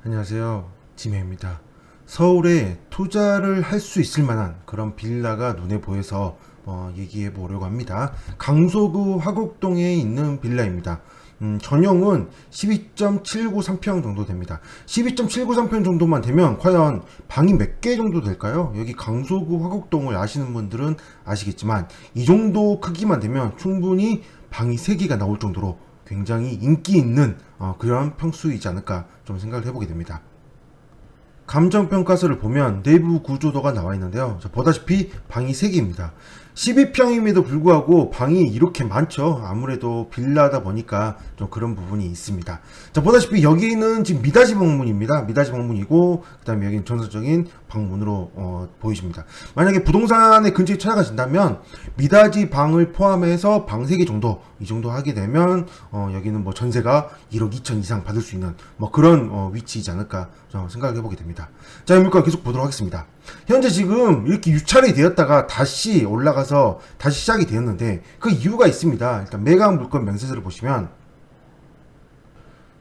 안녕하세요. 지메입니다. 서울에 투자를 할 수 있을 만한 그런 빌라가 눈에 보여서 얘기해 보려고 합니다. 강서구 화곡동에 있는 빌라입니다. 전용은 12.793평 정도 됩니다. 12.793평 정도만 되면 과연 방이 몇 개 정도 될까요? 여기 강서구 화곡동을 아시는 분들은 아시겠지만 이 정도 크기만 되면 충분히 방이 3개가 나올 정도로 굉장히 인기 있는 그런 평수이지 않을까 좀 생각을 해보게 됩니다. 감정평가서를 보면 내부 구조도가 나와 있는데요. 자, 보다시피 방이 3개입니다. 12평임에도 불구하고 방이 이렇게 많죠. 아무래도 빌라다 보니까 좀 그런 부분이 있습니다. 자, 보다시피 여기는 지금 미닫이 방문입니다. 미닫이 방문이고 그 다음에 여기는 전선적인 방문으로 보이십니다. 만약에 부동산의 근처에 찾아가신다면 미닫이 방을 포함해서 방 3개 정도 이 정도 하게 되면 여기는 뭐 전세가 1억 2천 이상 받을 수 있는 뭐 그런 위치이지 않을까 생각을 해보게 됩니다. 자, 이 물건 계속 보도록 하겠습니다. 현재 지금 이렇게 유찰이 되었다가 다시 올라가서 다시 시작이 되었는데 그 이유가 있습니다. 일단 매각 물건 명세서를 보시면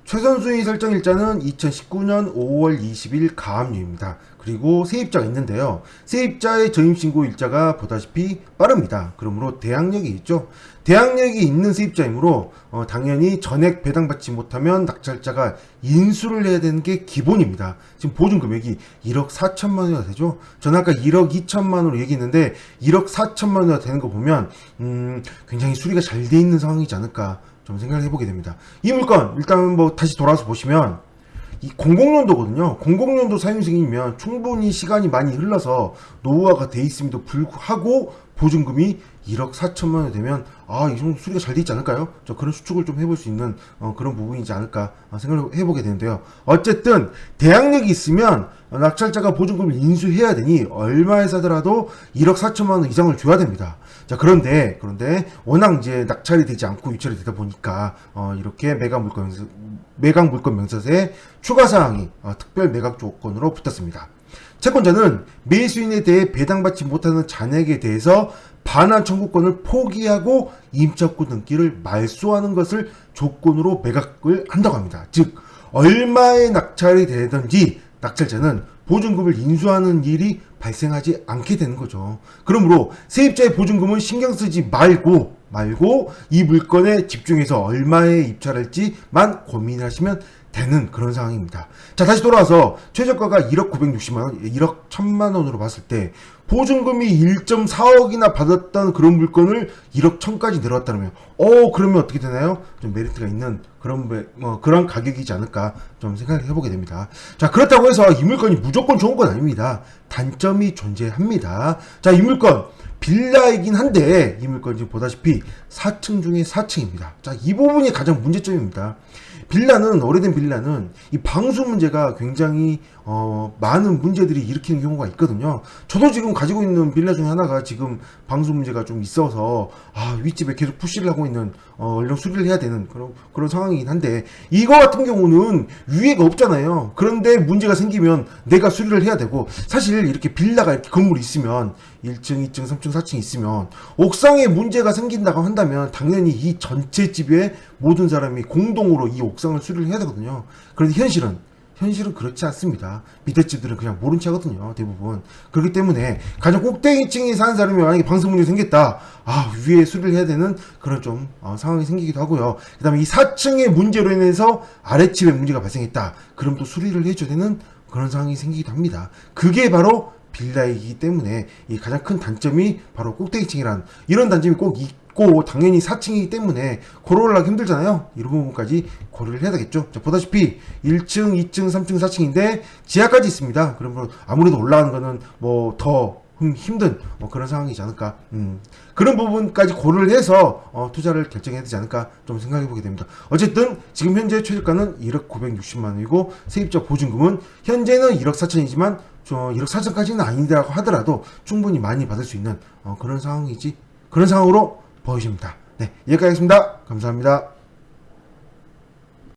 최선 수익 설정 일자는 2019년 5월 20일 가압류입니다. 그리고 세입자가 있는데요. 세입자의 전입신고 일자가 보다시피 빠릅니다. 그러므로 대항력이 있죠. 대항력이 있는 세입자이므로 당연히 전액 배당받지 못하면 낙찰자가 인수를 해야 되는 게 기본입니다. 지금 보증 금액이 1억 4천만 원이나 되죠. 저는 아까 1억 2천만 원으로 얘기했는데 1억 4천만 원이나 되는 거 보면 굉장히 수리가 잘 돼 있는 상황이지 않을까 좀 생각을 해보게 됩니다. 이 물건 일단 뭐 다시 돌아와서 보시면 이 00년도거든요. 00년도 사용승이면 충분히 시간이 많이 흘러서 노후화가 돼 있음에도 불구하고 보증금이 1억 4천만 원 되면 이 정도 수리가 잘 돼 있지 않을까요? 그런 추측을 좀 해볼 수 있는 그런 부분이지 않을까 생각을 해보게 되는데요. 어쨌든 대항력이 있으면 낙찰자가 보증금을 인수해야 되니 얼마에 사더라도 1억 4천만 원 이상을 줘야 됩니다. 자, 그런데 워낙 이제 낙찰이 되지 않고 유찰이 되다 보니까 이렇게 매각 물건 명세서에 추가 사항이 특별 매각 조건으로 붙었습니다. 채권자는 매수인에 대해 배당받지 못하는 잔액에 대해서 반환 청구권을 포기하고 임차권 등기를 말소하는 것을 조건으로 매각을 한다고 합니다. 즉 얼마에 낙찰이 되든지 낙찰자는 보증금을 인수하는 일이 발생하지 않게 되는 거죠. 그러므로 세입자의 보증금은 신경 쓰지 말고 이 물건에 집중해서 얼마에 입찰할지만 고민하시면 되는 그런 상황입니다. 자, 다시 돌아와서 최저가가 1억 960만원, 1억 1000만 원으로 봤을 때 보증금이 1.4억이나 받았던 그런 물건을 1억 1000까지 내려왔다면 그러면 어떻게 되나요? 좀 메리트가 있는 그런 가격이지 않을까 좀 생각을 해보게 됩니다. 자, 그렇다고 해서 이 물건이 무조건 좋은 건 아닙니다. 단점이 존재합니다. 자, 이 물건 빌라이긴 한데 이 물건 지금 보다시피 4층 중에 4층입니다. 자, 이 부분이 가장 문제점입니다. 오래된 빌라는 이 방수 문제가 굉장히 많은 문제들이 일으키는 경우가 있거든요. 저도 지금 가지고 있는 빌라 중에 하나가 지금 방수 문제가 좀 있어서 윗집에 계속 푸시를 하고 있는 얼른 수리를 해야 되는 그런 상황이긴 한데 이거 같은 경우는 위에가 없잖아요. 그런데 문제가 생기면 내가 수리를 해야 되고 사실 이렇게 빌라가 이렇게 건물이 있으면 1층, 2층, 3층, 4층 있으면 옥상에 문제가 생긴다고 한다면 당연히 이 전체 집의 모든 사람이 공동으로 이 옥상을 수리를 해야 되거든요. 그런데 현실은 그렇지 않습니다. 밑에 집들은 그냥 모른 체 하거든요. 대부분. 그렇기 때문에 가장 꼭대기층에 사는 사람이 만약에 방수 문제 생겼다. 위에 수리를 해야 되는 그런 좀 상황이 생기기도 하고요. 그 다음에 이 4층의 문제로 인해서 아래집에 문제가 발생했다. 그럼 또 수리를 해줘야 되는 그런 상황이 생기기도 합니다. 그게 바로 빌라이기 때문에 이 가장 큰 단점이 바로 꼭대기층이란 이런 단점이 꼭 있고 당연히 4층이기 때문에 고르려고 힘들잖아요. 이런 부분까지 고려를 해야 되겠죠. 자, 보다시피 1층, 2층, 3층, 4층인데 지하까지 있습니다. 그러면 아무래도 올라가는 거는 뭐 더 힘든 그런 상황이지 않을까. 그런 부분까지 고려를 해서 투자를 결정해야 되지 않을까 좀 생각해 보게 됩니다. 어쨌든 지금 현재 최저가는 1억 960만 원이고 세입자 보증금은 현재는 1억 4천이지만 1억 4천까지는 아니라고 하더라도 충분히 많이 받을 수 있는 그런 상황으로 보여집니다. 네, 여기까지 하겠습니다. 감사합니다.